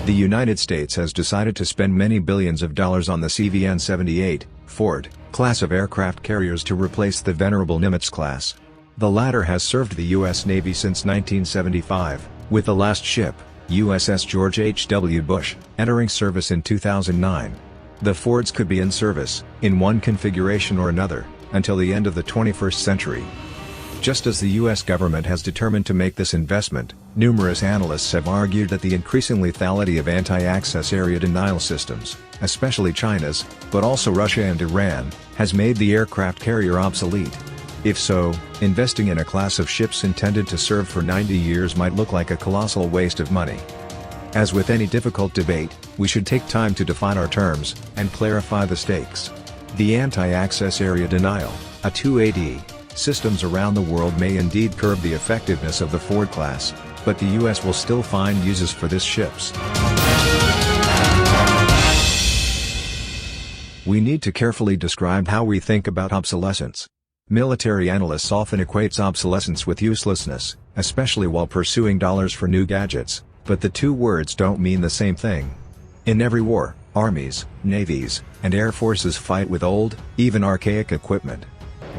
The United States has decided to spend many billions of dollars on the CVN-78 Ford class of aircraft carriers to replace the venerable Nimitz class. The latter has served the U.S. Navy since 1975, with the last ship, USS George H.W. Bush, entering service in 2009. The Fords could be in service, in one configuration or another, until the end of the 21st century. Just as the U.S. government has determined to make this investment, numerous analysts have argued that the increasing lethality of anti-access area denial systems, especially China's, but also Russia and Iran, has made the aircraft carrier obsolete. If so, investing in a class of ships intended to serve for 90 years might look like a colossal waste of money. As with any difficult debate, we should take time to define our terms, and clarify the stakes. The anti-access area denial, A2AD, systems around the world may indeed curb the effectiveness of the Ford class, but the U.S. will still find uses for these ships. We need to carefully describe how we think about obsolescence. Military analysts often equate obsolescence with uselessness, especially while pursuing dollars for new gadgets, but the two words don't mean the same thing. In every war, armies, navies, and air forces fight with old, even archaic equipment.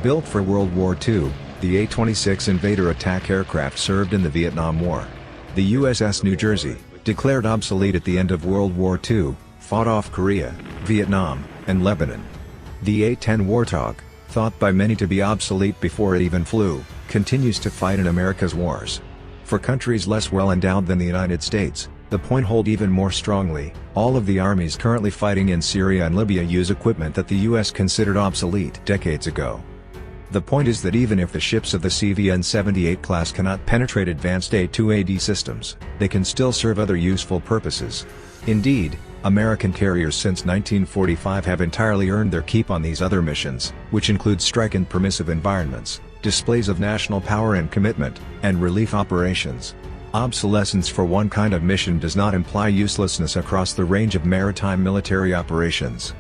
Built for World War II, the A-26 Invader attack aircraft served in the Vietnam War. The USS New Jersey, declared obsolete at the end of World War II, fought off Korea, Vietnam, and Lebanon. The A-10 Warthog, thought by many to be obsolete before it even flew, continues to fight in America's wars. For countries less well endowed than the United States, the point holds even more strongly. All of the armies currently fighting in Syria and Libya use equipment that the US considered obsolete decades ago. The point is that even if the ships of the CVN-78 class cannot penetrate advanced A2AD systems, they can still serve other useful purposes. Indeed, American carriers since 1945 have entirely earned their keep on these other missions, which include strike in permissive environments, displays of national power and commitment, and relief operations. Obsolescence for one kind of mission does not imply uselessness across the range of maritime military operations.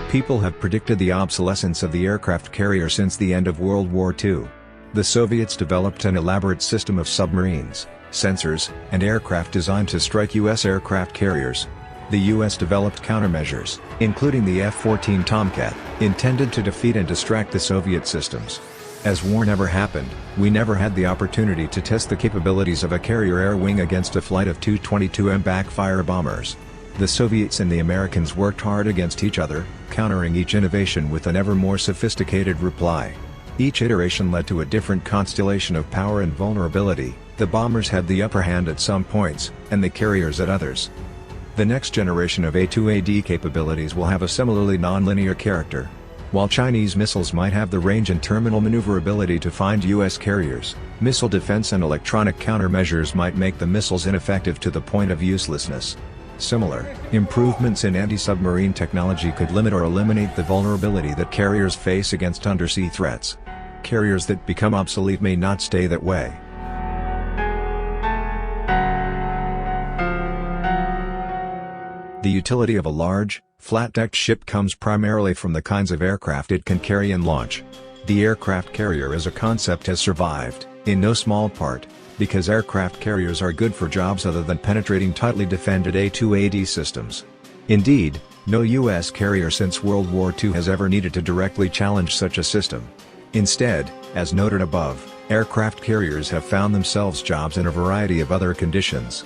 People have predicted the obsolescence of the aircraft carrier since the end of World War II. The Soviets developed an elaborate system of submarines, sensors, and aircraft designed to strike U.S. aircraft carriers. The U.S. developed countermeasures, including the F-14 Tomcat, intended to defeat and distract the Soviet systems. As war never happened, we never had the opportunity to test the capabilities of a carrier air wing against a flight of two 22M backfire bombers. The Soviets and the Americans worked hard against each other, countering each innovation with an ever more sophisticated reply. Each iteration led to a different constellation of power and vulnerability. The bombers had the upper hand at some points, and the carriers at others. The next generation of A2AD capabilities will have a similarly non-linear character. While Chinese missiles might have the range and terminal maneuverability to find U.S. carriers, missile defense and electronic countermeasures might make the missiles ineffective to the point of uselessness. Similar improvements in anti-submarine technology could limit or eliminate the vulnerability that carriers face against undersea threats. Carriers that become obsolete may not stay that way. The utility of a large, flat-decked ship comes primarily from the kinds of aircraft it can carry and launch. The aircraft carrier as a concept has survived, in no small part, because aircraft carriers are good for jobs other than penetrating tightly defended A2AD systems. Indeed, no U.S. carrier since World War II has ever needed to directly challenge such a system. Instead, as noted above, aircraft carriers have found themselves jobs in a variety of other conditions.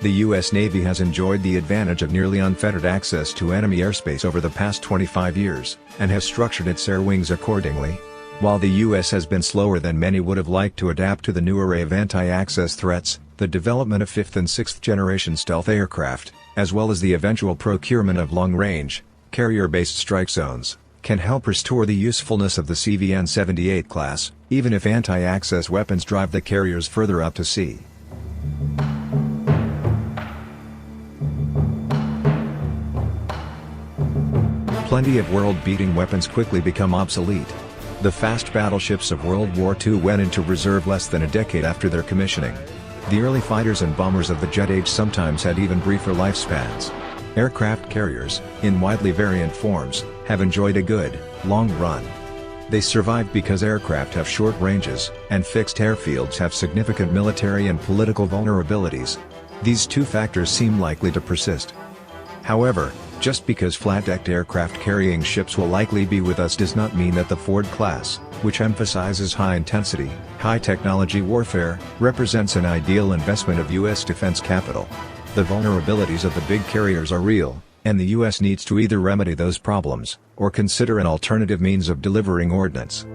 The U.S. Navy has enjoyed the advantage of nearly unfettered access to enemy airspace over the past 25 years, and has structured its air wings accordingly. While the U.S. has been slower than many would have liked to adapt to the new array of anti-access threats, the development of 5th and 6th generation stealth aircraft, as well as the eventual procurement of long-range, carrier-based strike zones, can help restore the usefulness of the CVN-78 class, even if anti-access weapons drive the carriers further out to sea. Plenty of world-beating weapons quickly become obsolete. The fast battleships of World War II went into reserve less than a decade after their commissioning. The early fighters and bombers of the jet age sometimes had even briefer lifespans. Aircraft carriers, in widely variant forms, have enjoyed a good, long run. They survive because aircraft have short ranges, and fixed airfields have significant military and political vulnerabilities. These two factors seem likely to persist. However, just because flat-decked aircraft carrying ships will likely be with us does not mean that the Ford class, which emphasizes high-intensity, high-technology warfare, represents an ideal investment of U.S. defense capital. The vulnerabilities of the big carriers are real, and the U.S. needs to either remedy those problems, or consider an alternative means of delivering ordnance.